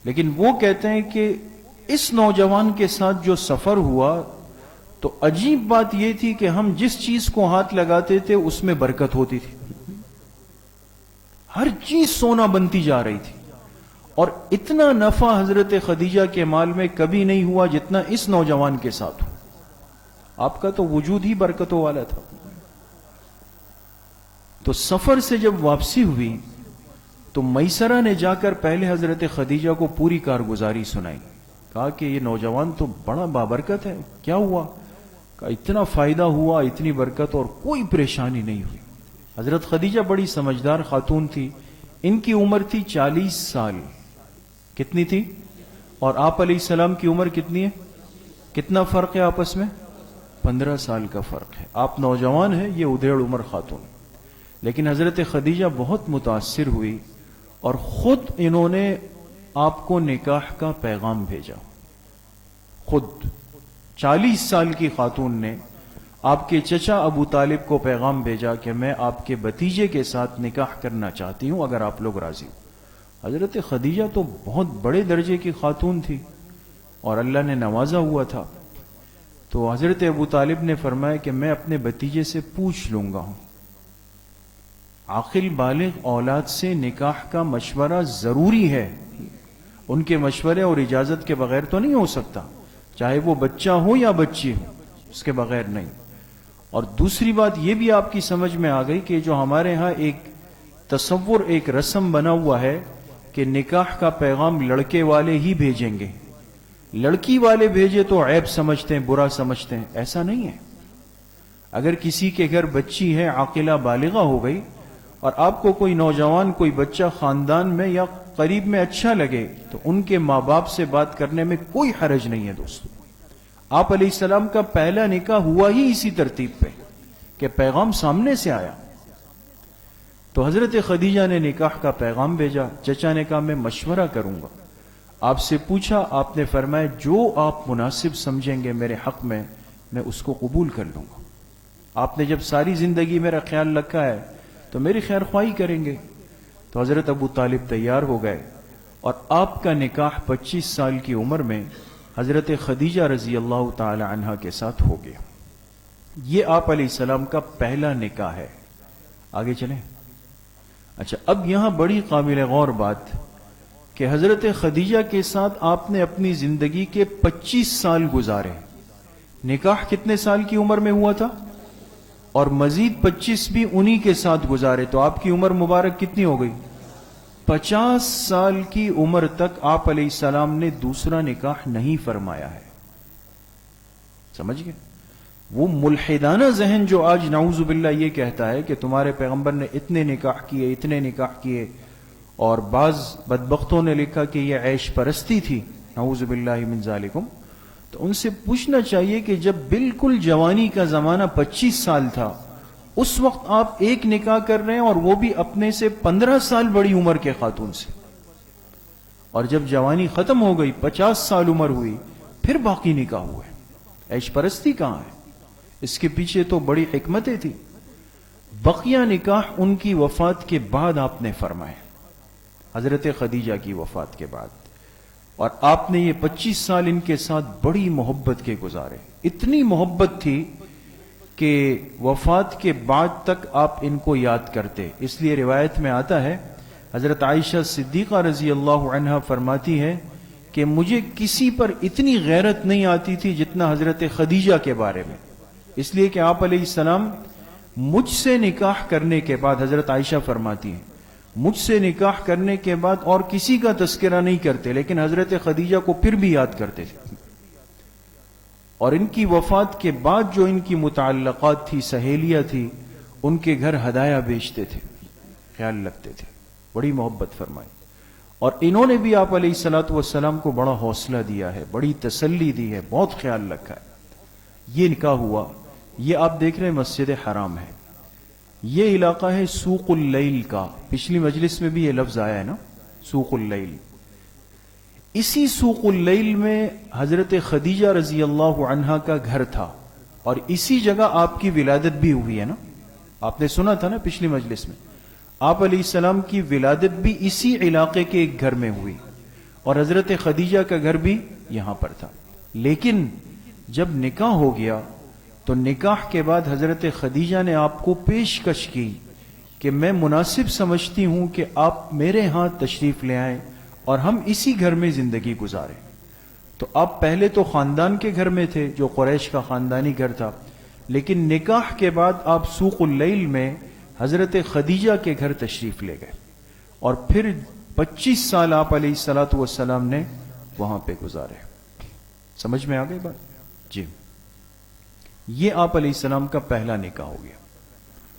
لیکن وہ کہتے ہیں کہ اس نوجوان کے ساتھ جو سفر ہوا تو عجیب بات یہ تھی کہ ہم جس چیز کو ہاتھ لگاتے تھے اس میں برکت ہوتی تھی، ہر چیز سونا بنتی جا رہی تھی، اور اتنا نفع حضرت خدیجہ کے مال میں کبھی نہیں ہوا جتنا اس نوجوان کے ساتھ ہوا۔ آپ کا تو وجود ہی برکتوں والا تھا۔ تو سفر سے جب واپسی ہوئی تو میسرہ نے جا کر پہلے حضرت خدیجہ کو پوری کارگزاری سنائی، کہا کہ یہ نوجوان تو بڑا بابرکت ہے، کیا ہوا؟ کہا اتنا فائدہ ہوا، اتنی برکت، اور کوئی پریشانی نہیں ہوئی۔ حضرت خدیجہ بڑی سمجھدار خاتون تھی، ان کی عمر تھی 40 سال. کتنی تھی؟ اور آپ علیہ السلام کی عمر کتنی ہے؟ کتنا فرق ہے آپس میں؟ 15 سال کا فرق ہے. آپ نوجوان ہیں، یہ ادھیڑ عمر خاتون. لیکن حضرت خدیجہ بہت متاثر ہوئی اور خود انہوں نے آپ کو نکاح کا پیغام بھیجا. خود 40 سال کی خاتون نے آپ کے چچا ابو طالب کو پیغام بھیجا کہ میں آپ کے بھتیجے کے ساتھ نکاح کرنا چاہتی ہوں اگر آپ لوگ راضی ہو. حضرت خدیجہ تو بہت بڑے درجے کی خاتون تھی اور اللہ نے نوازا ہوا تھا. تو حضرت ابو طالب نے فرمایا کہ میں اپنے بھتیجے سے پوچھ لوں گا. عاقل بالغ اولاد سے نکاح کا مشورہ ضروری ہے، ان کے مشورے اور اجازت کے بغیر تو نہیں ہو سکتا، چاہے وہ بچہ ہو یا بچی ہو، اس کے بغیر نہیں. اور دوسری بات یہ بھی آپ کی سمجھ میں آ گئی کہ جو ہمارے ہاں ایک تصور، ایک رسم بنا ہوا ہے کہ نکاح کا پیغام لڑکے والے ہی بھیجیں گے، لڑکی والے بھیجے تو عیب سمجھتے ہیں، برا سمجھتے ہیں. ایسا نہیں ہے. اگر کسی کے گھر بچی ہے، عاقلہ بالغہ ہو گئی، اور آپ کو کوئی نوجوان، کوئی بچہ خاندان میں یا قریب میں اچھا لگے تو ان کے ماں باپ سے بات کرنے میں کوئی حرج نہیں ہے. دوستو، آپ علیہ السلام کا پہلا نکاح ہوا ہی اسی ترتیب پہ کہ پیغام سامنے سے آیا. تو حضرت خدیجہ نے نکاح کا پیغام بھیجا. چچا نے کہا میں مشورہ کروں گا. آپ سے پوچھا، آپ نے فرمایا جو آپ مناسب سمجھیں گے میرے حق میں اس کو قبول کر لوں گا. آپ نے جب ساری زندگی میرا خیال رکھا ہے تو میری خیر خواہی کریں گے. تو حضرت ابو طالب تیار ہو گئے اور آپ کا نکاح 25 سال کی عمر میں حضرت خدیجہ رضی اللہ تعالی عنہا کے ساتھ ہو گیا. یہ آپ علیہ السلام کا پہلا نکاح ہے. آگے چلیں. اچھا، اب یہاں بڑی قابل غور بات کہ حضرت خدیجہ کے ساتھ آپ نے اپنی زندگی کے 25 سال گزارے. نکاح کتنے سال کی عمر میں ہوا تھا؟ اور مزید 25 بھی انہی کے ساتھ گزارے. تو آپ کی عمر مبارک کتنی ہو گئی؟ 50 سال کی عمر تک آپ علیہ السلام نے دوسرا نکاح نہیں فرمایا ہے. سمجھ گئے؟ وہ ملحدانہ ذہن جو آج نعوذ باللہ یہ کہتا ہے کہ تمہارے پیغمبر نے اتنے نکاح کیے، اتنے نکاح کیے، اور بعض بدبختوں نے لکھا کہ یہ عیش پرستی تھی، نعوذ باللہ من ذالکم. تو ان سے پوچھنا چاہیے کہ جب بالکل جوانی کا زمانہ 25 سال تھا، اس وقت آپ ایک نکاح کر رہے ہیں اور وہ بھی اپنے سے 15 سال بڑی عمر کے خاتون سے. اور جب جوانی ختم ہو گئی، 50 سال عمر ہوئی، پھر باقی نکاح ہوئے. عیش پرستی کہاں ہے؟ اس کے پیچھے تو بڑی حکمتیں تھی. بقیہ نکاح ان کی وفات کے بعد آپ نے فرمائے، حضرت خدیجہ کی وفات کے بعد. اور آپ نے یہ 25 سال ان کے ساتھ بڑی محبت کے گزارے. اتنی محبت تھی کہ وفات کے بعد تک آپ ان کو یاد کرتے. اس لیے روایت میں آتا ہے، حضرت عائشہ صدیقہ رضی اللہ عنہا فرماتی ہے کہ مجھے کسی پر اتنی غیرت نہیں آتی تھی جتنا حضرت خدیجہ کے بارے میں. اس لیے کہ آپ علیہ السلام مجھ سے نکاح کرنے کے بعد، حضرت عائشہ فرماتی ہیں، مجھ سے نکاح کرنے کے بعد اور کسی کا تذکرہ نہیں کرتے، لیکن حضرت خدیجہ کو پھر بھی یاد کرتے تھے. اور ان کی وفات کے بعد جو ان کی متعلقات تھی، سہیلیاں تھی، ان کے گھر ہدایہ بیچتے تھے، خیال رکھتے تھے، بڑی محبت فرمائی. اور انہوں نے بھی آپ علیہ الصلوۃ والسلام کو بڑا حوصلہ دیا ہے، بڑی تسلی دی ہے، بہت خیال رکھا ہے. یہ نکاح ہوا. یہ آپ دیکھ رہے ہیں مسجد حرام ہے. یہ علاقہ ہے سوق اللیل کا. پچھلی مجلس میں بھی یہ لفظ آیا ہے نا، سوق اللیل. اسی سوق اللیل میں حضرت خدیجہ رضی اللہ عنہا کا گھر تھا، اور اسی جگہ آپ کی ولادت بھی ہوئی ہے نا. آپ نے سنا تھا نا پچھلی مجلس میں، آپ علیہ السلام کی ولادت بھی اسی علاقے کے ایک گھر میں ہوئی، اور حضرت خدیجہ کا گھر بھی یہاں پر تھا. لیکن جب نکاح ہو گیا تو نکاح کے بعد حضرت خدیجہ نے آپ کو پیشکش کی کہ میں مناسب سمجھتی ہوں کہ آپ میرے ہاں تشریف لے آئیں اور ہم اسی گھر میں زندگی گزاریں. تو آپ پہلے تو خاندان کے گھر میں تھے جو قریش کا خاندانی گھر تھا، لیکن نکاح کے بعد آپ سوق اللیل میں حضرت خدیجہ کے گھر تشریف لے گئے، اور پھر 25 سال آپ علیہ الصلوۃ والسلام نے وہاں پہ گزارے. سمجھ میں آ گئی بات؟ جی. یہ آپ علیہ السلام کا پہلا نکاح ہو گیا.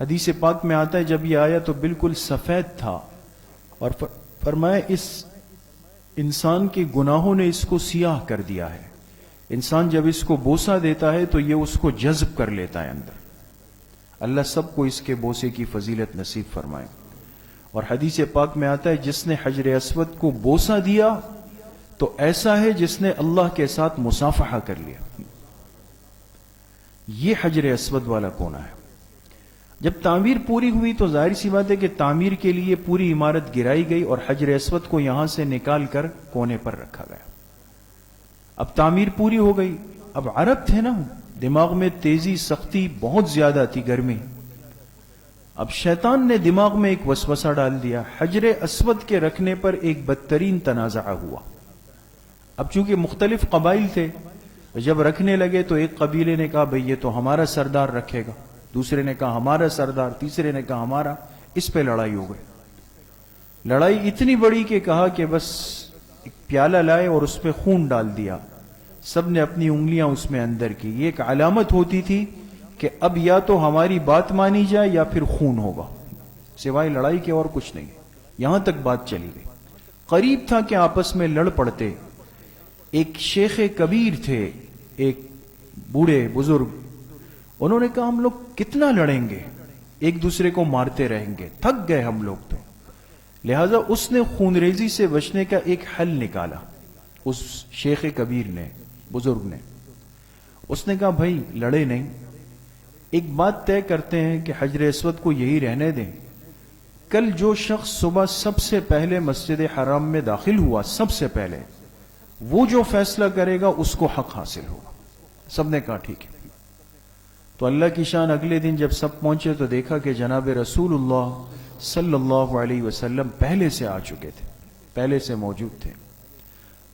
حدیث پاک میں آتا ہے جب یہ آیا تو بالکل سفید تھا، اور فرمایا اس انسان کے گناہوں نے اس کو سیاہ کر دیا ہے. انسان جب اس کو بوسہ دیتا ہے تو یہ اس کو جذب کر لیتا ہے اندر. اللہ سب کو اس کے بوسے کی فضیلت نصیب فرمائے. اور حدیث پاک میں آتا ہے جس نے حجر اسود کو بوسہ دیا تو ایسا ہے جس نے اللہ کے ساتھ مصافحہ کر لیا. یہ حجر اسود والا کونا ہے. جب تعمیر پوری ہوئی تو ظاہر سی بات ہے کہ تعمیر کے لیے پوری عمارت گرائی گئی اور حجر اسود کو یہاں سے نکال کر کونے پر رکھا گیا. اب تعمیر پوری ہو گئی. اب عرب تھے نا، دماغ میں تیزی سختی بہت زیادہ تھی، گرمی. اب شیطان نے دماغ میں ایک وسوسہ ڈال دیا. حجر اسود کے رکھنے پر ایک بدترین تنازع ہوا. اب چونکہ مختلف قبائل تھے، جب رکھنے لگے تو ایک قبیلے نے کہا بھئی یہ تو ہمارا سردار رکھے گا، دوسرے نے کہا ہمارا سردار، تیسرے نے کہا ہمارا. اس پہ لڑائی ہو گئی. لڑائی اتنی بڑی کہ کہا کہ بس ایک پیالہ لائے اور اس پہ خون ڈال دیا. سب نے اپنی انگلیاں اس میں اندر کی. یہ ایک علامت ہوتی تھی کہ اب یا تو ہماری بات مانی جائے یا پھر خون ہوگا، سوائے لڑائی کے اور کچھ نہیں. یہاں تک بات چلی گئی. قریب تھا کہ آپس میں لڑ پڑتے. ایک شیخ کبیر تھے، ایک بوڑھے بزرگ. انہوں نے کہا ہم لوگ کتنا لڑیں گے، ایک دوسرے کو مارتے رہیں گے، تھک گئے ہم لوگ تو. لہذا اس نے خونریزی سے بچنے کا ایک حل نکالا. اس شیخ کبیر نے، بزرگ نے، اس نے کہا بھائی لڑے نہیں، ایک بات طے کرتے ہیں کہ حجر اسود کو یہی رہنے دیں. کل جو شخص صبح سب سے پہلے مسجد حرام میں داخل ہوا، سب سے پہلے، وہ جو فیصلہ کرے گا اس کو حق حاصل ہوگا. سب نے کہا ٹھیک ہے. تو اللہ کی شان اگلے دن جب سب پہنچے تو دیکھا کہ جناب رسول اللہ صلی اللہ علیہ وسلم پہلے سے آ چکے تھے، پہلے سے موجود تھے.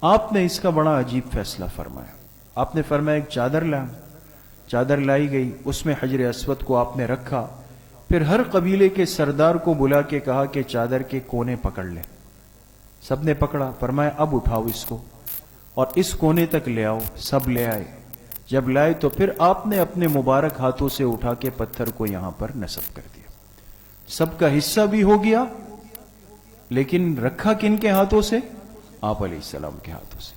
آپ نے اس کا بڑا عجیب فیصلہ فرمایا. آپ نے فرمایا ایک چادر لا. چادر لائی گئی، اس میں حجر اسود کو آپ نے رکھا. پھر ہر قبیلے کے سردار کو بلا کے کہا کہ چادر کے کونے پکڑ لیں. سب نے پکڑا. فرمایا اب اٹھاؤ اس کو اور اس کونے تک لے آؤ. سب لے آئے. جب لائے تو پھر آپ نے اپنے مبارک ہاتھوں سے اٹھا کے پتھر کو یہاں پر نصب کر دیا. سب کا حصہ بھی ہو گیا، لیکن رکھا کن کے ہاتھوں سے؟ آپ علیہ السلام کے ہاتھوں سے.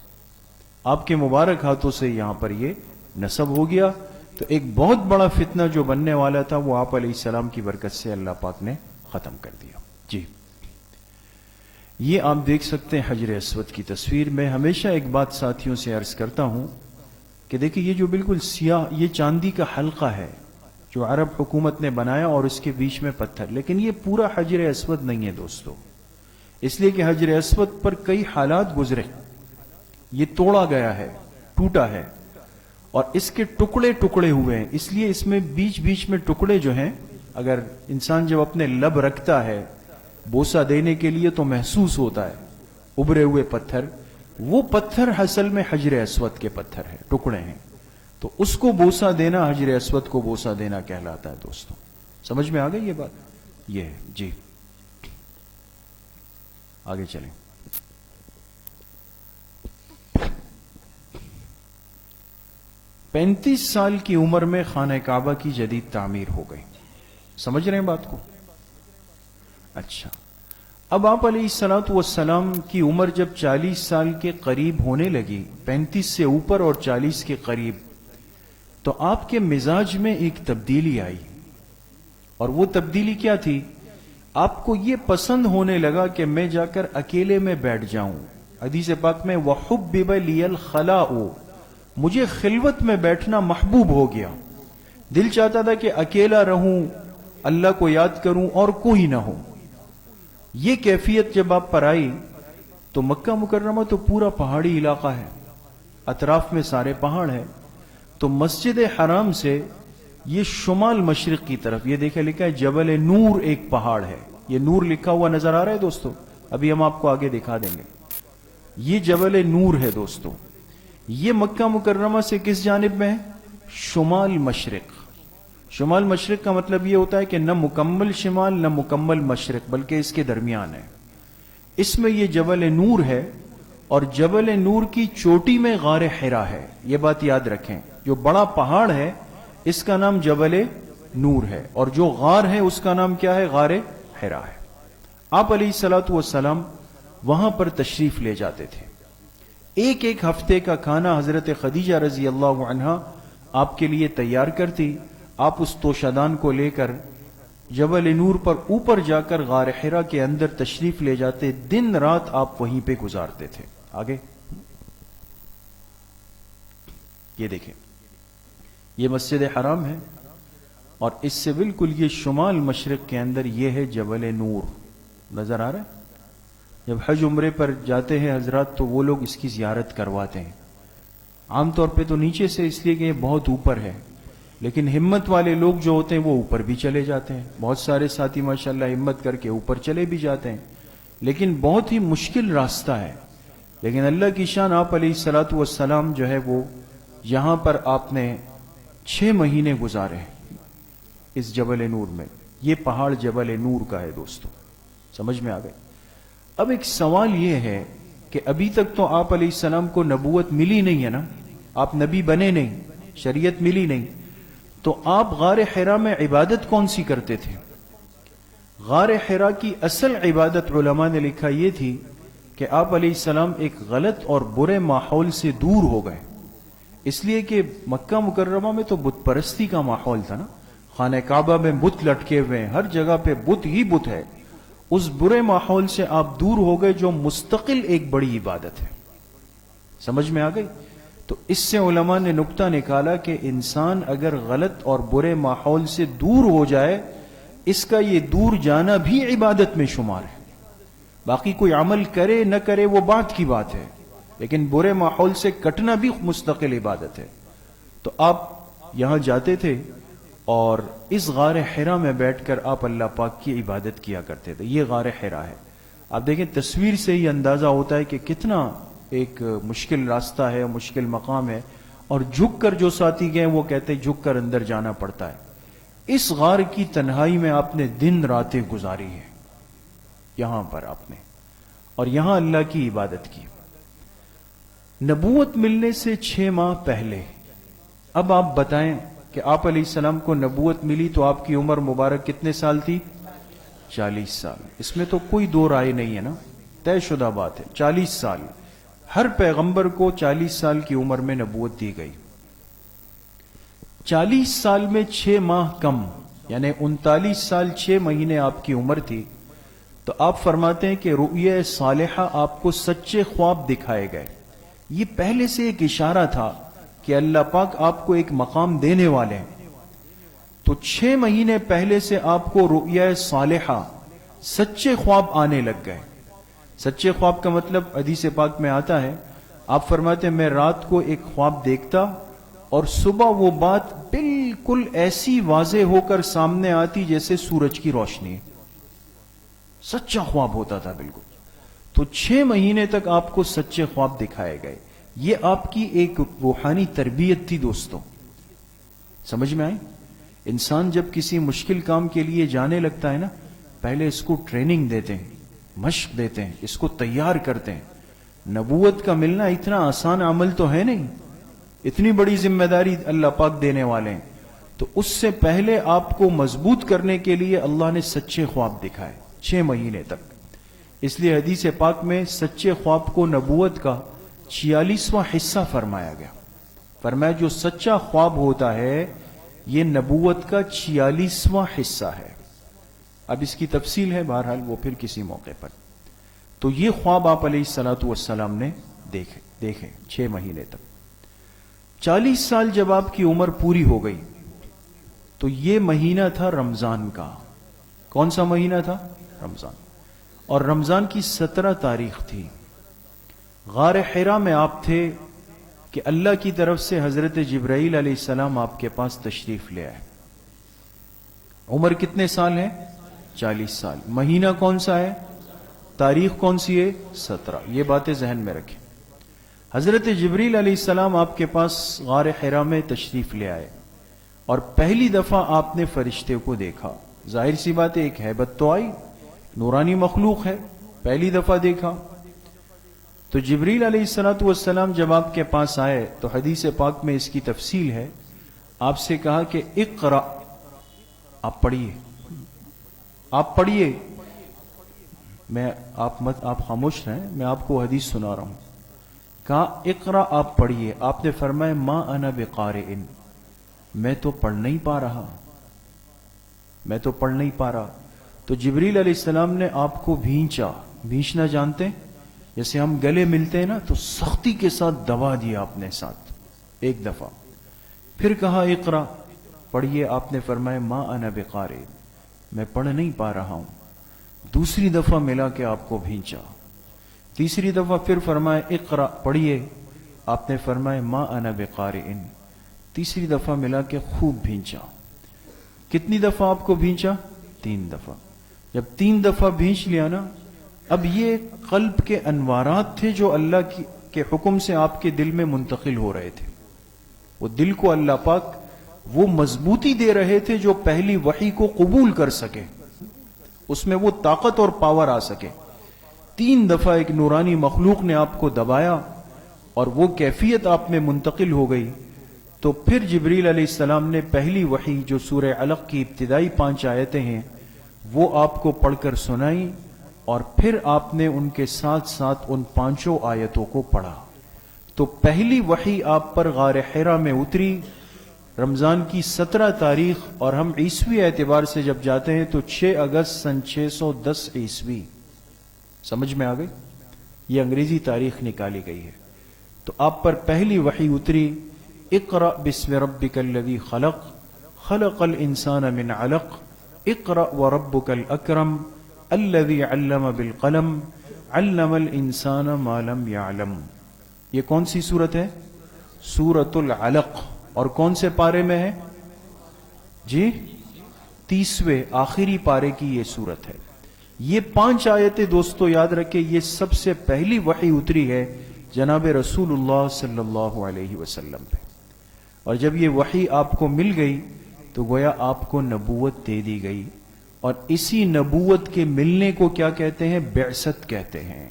آپ کے مبارک ہاتھوں سے یہاں پر یہ نصب ہو گیا. تو ایک بہت بڑا فتنہ جو بننے والا تھا وہ آپ علیہ السلام کی برکت سے اللہ پاک نے ختم کر دیا. جی، یہ آپ دیکھ سکتے ہیں حجر اسود کی تصویر. میں ہمیشہ ایک بات ساتھیوں سے عرض کرتا ہوں کہ دیکھیں یہ جو بالکل سیاہ، یہ چاندی کا حلقہ ہے جو عرب حکومت نے بنایا اور اس کے بیچ میں پتھر. لیکن یہ پورا حجر اسود نہیں ہے دوستو، اس لیے کہ حجر اسود پر کئی حالات گزرے. یہ توڑا گیا ہے، ٹوٹا ہے، اور اس کے ٹکڑے ٹکڑے ہوئے ہیں. اس لیے اس میں بیچ بیچ میں ٹکڑے جو ہیں، اگر انسان جب اپنے لب رکھتا ہے بوسہ دینے کے لیے تو محسوس ہوتا ہے ابھرے ہوئے پتھر. وہ پتھر اصل میں حجر اسود کے پتھر ہیں، ٹکڑے ہیں. تو اس کو بوسہ دینا حجر اسود کو بوسہ دینا کہلاتا ہے دوستوں. سمجھ میں آ گئی یہ بات؟ یہ ہے. جی آگے چلیں. پینتیس سال کی عمر میں خانہ کعبہ کی جدید تعمیر ہو گئی. سمجھ رہے ہیں بات کو؟ اچھا، اب آپ علیہ الصلوۃ والسلام کی عمر جب 40 سال کے قریب ہونے لگی، 35 سے اوپر اور 40 کے قریب، تو آپ کے مزاج میں ایک تبدیلی آئی. اور وہ تبدیلی کیا تھی؟ آپ کو یہ پسند ہونے لگا کہ میں جا کر اکیلے میں بیٹھ جاؤں. حدیث پاک میں وَحُبِّبَ لِيَ الْخَلَاءُ، مجھے خلوت میں بیٹھنا محبوب ہو گیا. دل چاہتا تھا کہ اکیلا رہوں، اللہ کو یاد کروں اور کوئی نہ ہو. یہ کیفیت جب آپ پر آئی تو مکہ مکرمہ تو پورا پہاڑی علاقہ ہے، اطراف میں سارے پہاڑ ہیں. تو مسجد حرام سے یہ شمال مشرق کی طرف، یہ دیکھیں لکھا ہے جبل نور، ایک پہاڑ ہے. یہ نور لکھا ہوا نظر آ رہا ہے دوستو؟ ابھی ہم آپ کو آگے دکھا دیں گے. یہ جبل نور ہے دوستو. یہ مکہ مکرمہ سے کس جانب میں ہے؟ شمال مشرق. شمال مشرق کا مطلب یہ ہوتا ہے کہ نہ مکمل شمال نہ مکمل مشرق، بلکہ اس کے درمیان ہے. اس میں یہ جبل نور ہے، اور جبل نور کی چوٹی میں غار حرا ہے. یہ بات یاد رکھیں، جو بڑا پہاڑ ہے اس کا نام جبل نور ہے، اور جو غار ہے اس کا نام کیا ہے؟ غار حرا ہے۔ آپ علیہ الصلوۃ والسلام وہاں پر تشریف لے جاتے تھے۔ ایک ایک ہفتے کا کھانا حضرت خدیجہ رضی اللہ عنہا آپ کے لیے تیار کرتی۔ آپ اس توشادان کو لے کر جبل نور پر اوپر جا کر غار حرا کے اندر تشریف لے جاتے، دن رات آپ وہیں پہ گزارتے تھے۔ آگے یہ دیکھیں، یہ مسجد حرام ہے، اور اس سے بالکل یہ شمال مشرق کے اندر یہ ہے جبل نور، نظر آ رہا ہے؟ جب حج عمرے پر جاتے ہیں حضرات تو وہ لوگ اس کی زیارت کرواتے ہیں، عام طور پہ تو نیچے سے، اس لیے کہ یہ بہت اوپر ہے، لیکن ہمت والے لوگ جو ہوتے ہیں وہ اوپر بھی چلے جاتے ہیں۔ بہت سارے ساتھی ماشاءاللہ ہمت کر کے اوپر چلے بھی جاتے ہیں، لیکن بہت ہی مشکل راستہ ہے۔ لیکن اللہ کی شان، آپ علیہ الصلوۃ والسلام جو ہے وہ یہاں پر آپ نے 6 مہینے گزارے اس جبل نور میں۔ یہ پہاڑ جبل نور کا ہے دوستو، سمجھ میں آ گئے؟ اب ایک سوال یہ ہے کہ ابھی تک تو آپ علیہ السلام کو نبوت ملی نہیں ہے نا، آپ نبی بنے نہیں، شریعت ملی نہیں، تو آپ غار حرا میں عبادت کون سی کرتے تھے؟ غار حرا کی اصل عبادت علماء نے لکھا یہ تھی کہ آپ علیہ السلام ایک غلط اور برے ماحول سے دور ہو گئے، اس لیے کہ مکہ مکرمہ میں تو بت پرستی کا ماحول تھا نا، خانہ کعبہ میں بت لٹکے ہوئے ہیں، ہر جگہ پہ بت ہی بت ہے۔ اس برے ماحول سے آپ دور ہو گئے جو مستقل ایک بڑی عبادت ہے، سمجھ میں آ گئی؟ تو اس سے علماء نے نقطہ نکالا کہ انسان اگر غلط اور برے ماحول سے دور ہو جائے، اس کا یہ دور جانا بھی عبادت میں شمار ہے۔ باقی کوئی عمل کرے نہ کرے وہ بات کی بات ہے، لیکن برے ماحول سے کٹنا بھی مستقل عبادت ہے۔ تو آپ یہاں جاتے تھے اور اس غار حرا میں بیٹھ کر آپ اللہ پاک کی عبادت کیا کرتے تھے۔ یہ غار حرا ہے، آپ دیکھیں تصویر سے ہی اندازہ ہوتا ہے کہ کتنا ایک مشکل راستہ ہے، مشکل مقام ہے، اور جھک کر جو ساتھی گئے وہ کہتے ہیں جھک کر اندر جانا پڑتا ہے۔ اس غار کی تنہائی میں آپ نے دن راتیں گزاری ہیں، یہاں پر آپ نے، اور یہاں اللہ کی عبادت کی۔ نبوت ملنے سے 6 ماہ پہلے، اب آپ بتائیں کہ آپ علیہ السلام کو نبوت ملی تو آپ کی عمر مبارک کتنے سال تھی؟ 40 سال۔ اس میں تو کوئی دو رائے نہیں ہے نا، طے شدہ بات ہے، 40 سال۔ ہر پیغمبر کو 40 سال کی عمر میں نبوت دی گئی۔ 40 سال میں 6 ماہ کم، یعنی 39 سال 6 مہینے آپ کی عمر تھی، تو آپ فرماتے ہیں کہ رؤیا صالحہ آپ کو سچے خواب دکھائے گئے۔ یہ پہلے سے ایک اشارہ تھا کہ اللہ پاک آپ کو ایک مقام دینے والے ہیں۔ تو 6 مہینے پہلے سے آپ کو رؤیا صالحہ، سچے خواب آنے لگ گئے۔ سچے خواب کا مطلب حدیث پاک میں آتا ہے، آپ فرماتے ہیں میں رات کو ایک خواب دیکھتا اور صبح وہ بات بالکل ایسی واضح ہو کر سامنے آتی جیسے سورج کی روشنی۔ سچا خواب ہوتا تھا بالکل۔ تو 6 مہینے تک آپ کو سچے خواب دکھائے گئے۔ یہ آپ کی ایک روحانی تربیت تھی دوستوں، سمجھ میں آئی؟ انسان جب کسی مشکل کام کے لیے جانے لگتا ہے نا، پہلے اس کو ٹریننگ دیتے ہیں، مشق دیتے ہیں، اس کو تیار کرتے ہیں۔ نبوت کا ملنا اتنا آسان عمل تو ہے نہیں، اتنی بڑی ذمہ داری اللہ پاک دینے والے ہیں۔ تو اس سے پہلے آپ کو مضبوط کرنے کے لیے اللہ نے سچے خواب دکھائے 6 مہینے تک۔ اس لیے حدیث پاک میں سچے خواب کو نبوت کا 46واں حصہ فرمایا گیا۔ فرمایا جو سچا خواب ہوتا ہے یہ نبوت کا 46واں حصہ ہے۔ اب اس کی تفصیل ہے، بہرحال وہ پھر کسی موقع پر۔ تو یہ خواب آپ علیہ الصلوۃ والسلام نے دیکھے 6 مہینے تک۔ 40 سال جب آپ کی عمر پوری ہو گئی تو یہ مہینہ تھا رمضان کا۔ کون سا مہینہ تھا؟ رمضان۔ اور رمضان کی 17 تاریخ تھی۔ غار حرا میں آپ تھے کہ اللہ کی طرف سے حضرت جبرائیل علیہ السلام آپ کے پاس تشریف لے آئے۔ عمر کتنے سال ہے؟ 40 سال۔ مہینہ کون سا ہے؟ تاریخ کون سی ہے؟ 17۔ یہ باتیں ذہن میں رکھیں۔ حضرت جبرائیل علیہ السلام آپ کے پاس غار حرا میں تشریف لے آئے، اور پہلی دفعہ آپ نے فرشتے کو دیکھا۔ ظاہر سی بات ہے، ایک ہیبت تو آئی، نورانی مخلوق ہے، پہلی دفعہ دیکھا۔ تو جبرائیل علیہ السلام جب آپ کے پاس آئے تو حدیث پاک میں اس کی تفصیل ہے، آپ سے کہا کہ اقرأ، آپ پڑھیے، آپ پڑھیے، آپ خاموش رہیں، میں آپ کو حدیث سنا رہا ہوں. کہا اقرا، آپ پڑھیے. آپ نے فرمایا ما انا بقارئ، میں تو پڑھ نہیں پا رہا، میں تو پڑھ نہیں پا رہا. تو جبریل علیہ السلام نے آپ کو بھینچا. بھینچنا جانتے ہیں؟ جیسے ہم گلے ملتے ہیں نا تو سختی کے ساتھ دبا دیا آپ نے ساتھ ایک دفعہ. پھر کہا اقرا، پڑھیے. آپ نے فرمایا ما انا بقارئ، میں پڑھ نہیں پا رہا ہوں. دوسری دفعہ ملا کے آپ کو بھینچا. تیسری دفعہ پھر فرمایا اقرا، پڑھیے. آپ نے فرمایا ما انا بقارئ. تیسری دفعہ ملا کے خوب بھینچا. کتنی دفعہ آپ کو بھینچا؟ 3 دفعہ. جب 3 دفعہ بھینچ لیا نا، اب یہ قلب کے انوارات تھے جو اللہ کے حکم سے آپ کے دل میں منتقل ہو رہے تھے. وہ دل کو اللہ پاک وہ مضبوطی دے رہے تھے جو پہلی وحی کو قبول کر سکے، اس میں وہ طاقت اور پاور آ سکے. 3 دفعہ ایک نورانی مخلوق نے آپ کو دبایا اور وہ کیفیت آپ میں منتقل ہو گئی. تو پھر جبریل علیہ السلام نے پہلی وحی جو سورہ علق کی ابتدائی 5 آیتیں ہیں وہ آپ کو پڑھ کر سنائی، اور پھر آپ نے ان کے ساتھ ساتھ ان 5 آیتوں کو پڑھا. تو پہلی وحی آپ پر غار حرا میں اتری رمضان کی 17 تاریخ، اور ہم عیسوی اعتبار سے جب جاتے ہیں تو 6 اگست سن 610 عیسوی. سمجھ میں آ گئی؟ یہ انگریزی تاریخ نکالی گئی ہے. تو آپ پر پہلی وحی اتری اقرأ بسم ربک الذی خلق، خلق الانسان من علق، اقرأ وربک الاکرم الذی علم بالقلم، علم الانسان ما لم يعلم. یہ کون سی صورت ہے؟ سورۃ العلق. اور کون سے پارے میں ہے جی؟ 30ویں آخری پارے کی یہ صورت ہے. یہ 5 آیتیں دوستو یاد رکھے، یہ سب سے پہلی وحی اتری ہے جناب رسول اللہ صلی اللہ علیہ وسلم پہ. اور جب یہ وحی آپ کو مل گئی تو گویا آپ کو نبوت دے دی گئی، اور اسی نبوت کے ملنے کو کیا کہتے ہیں؟ بعثت کہتے ہیں.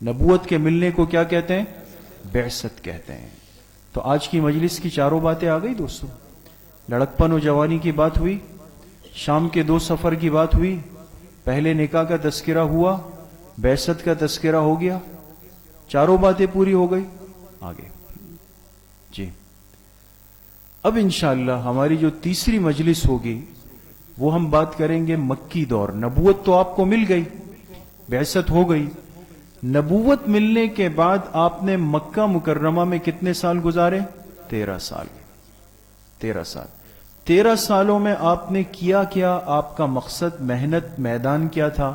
نبوت کے ملنے کو کیا کہتے ہیں؟ بعثت کہتے ہیں. تو آج کی مجلس کی 4 باتیں آ گئی دوستو. لڑکپن و جوانی کی بات ہوئی، شام کے 2 سفر کی بات ہوئی، پہلے نکاح کا تذکرہ ہوا، بعثت کا تذکرہ ہو گیا، 4 باتیں پوری ہو گئی. آگے جی، اب انشاءاللہ ہماری جو تیسری مجلس ہوگی وہ ہم بات کریں گے مکی دور. نبوت تو آپ کو مل گئی، بعثت ہو گئی. نبوت ملنے کے بعد آپ نے مکہ مکرمہ میں کتنے سال گزارے؟ 13 سال. 13 سال. 13 سالوں میں آپ نے کیا کیا؟ آپ کا مقصد، محنت، میدان کیا تھا؟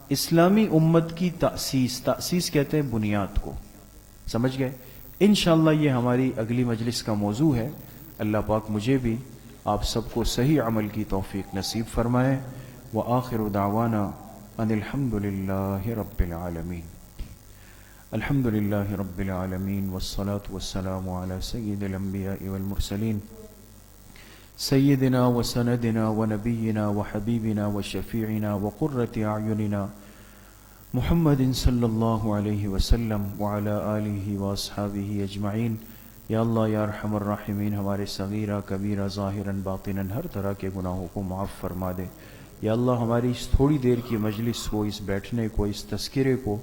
اسلامی امت کی تأسیس. تأسیس کہتے ہیں بنیاد کو. سمجھ گئے؟ انشاءاللہ یہ ہماری اگلی مجلس کا موضوع ہے. اللہ پاک مجھے بھی آپ سب کو صحیح عمل کی توفیق نصیب فرمائے. وآخر دعوانا ان الحمد للہ رب العالمین. الحمد للہ رب العالمین والصلاة والسلام علی سید الانبیاء والمرسلین سیدنا وسندنا ونبینا وحبیبنا وشفیعنا وقرة اعیننا محمد صلی اللہ علیہ وسلم وعلی آلہ واصحابہ اجمعین. یا اللہ یا ارحم الراحمین، ہمارے صغیرہ کبیرہ ظاہراً باطناً ہر طرح کے گناہوں کو معاف فرما دے. یا اللہ ہماری اس تھوڑی دیر کی مجلس کو، اس بیٹھنے کو، اس تذکرے کو،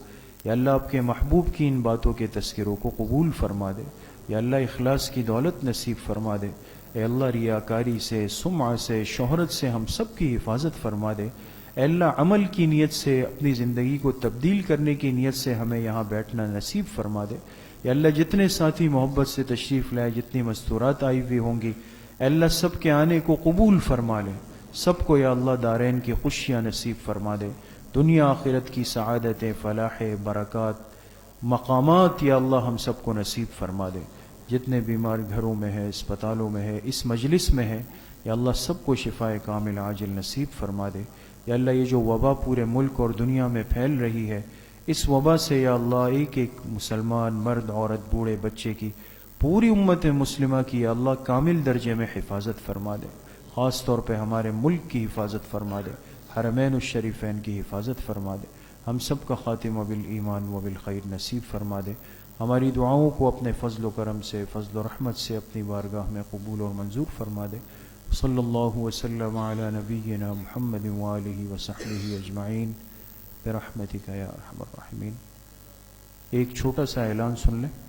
یا اللہ آپ کے محبوب کی ان باتوں کے تذکروں کو قبول فرما دے. یا اللہ اخلاص کی دولت نصیب فرما دے. اے اللہ ریاکاری سے، سمعہ سے، شہرت سے ہم سب کی حفاظت فرما دے. اے اللہ عمل کی نیت سے، اپنی زندگی کو تبدیل کرنے کی نیت سے ہمیں یہاں بیٹھنا نصیب فرما دے. یا اللہ جتنے ساتھی محبت سے تشریف لائے، جتنی مستورات آئی ہوئی ہوں گی، اے اللہ سب کے آنے کو قبول فرما لے. سب کو یا اللہ دارین کی خوشیاں نصیب فرما دے. دنیا آخرت کی سعادتیں، فلاح، برکات، مقامات یا اللہ ہم سب کو نصیب فرما دے. جتنے بیمار گھروں میں ہے، اسپتالوں میں ہے، اس مجلس میں ہے، یا اللہ سب کو شفاء کامل عاجل نصیب فرما دے. یا اللہ یہ جو وبا پورے ملک اور دنیا میں پھیل رہی ہے، اس وبا سے یا اللہ ایک ایک مسلمان، مرد، عورت، بوڑھے، بچے کی، پوری امت مسلمہ کی یا اللہ کامل درجے میں حفاظت فرما دے. خاص طور پہ ہمارے ملک کی حفاظت فرما دے. حرمین الشریفین کی حفاظت فرما دے. ہم سب کا خاتمہ بالایمان و بالخیر نصیب فرما دے. ہماری دعاؤں کو اپنے فضل و کرم سے، فضل و رحمت سے اپنی بارگاہ میں قبول اور منظور فرما دے. صلی اللہ وسلم علی نبینا محمد وآلہ وصحبہ اجمعین برحمتک یا ارحم الراحمین۔ ایک چھوٹا سا اعلان سن لیں۔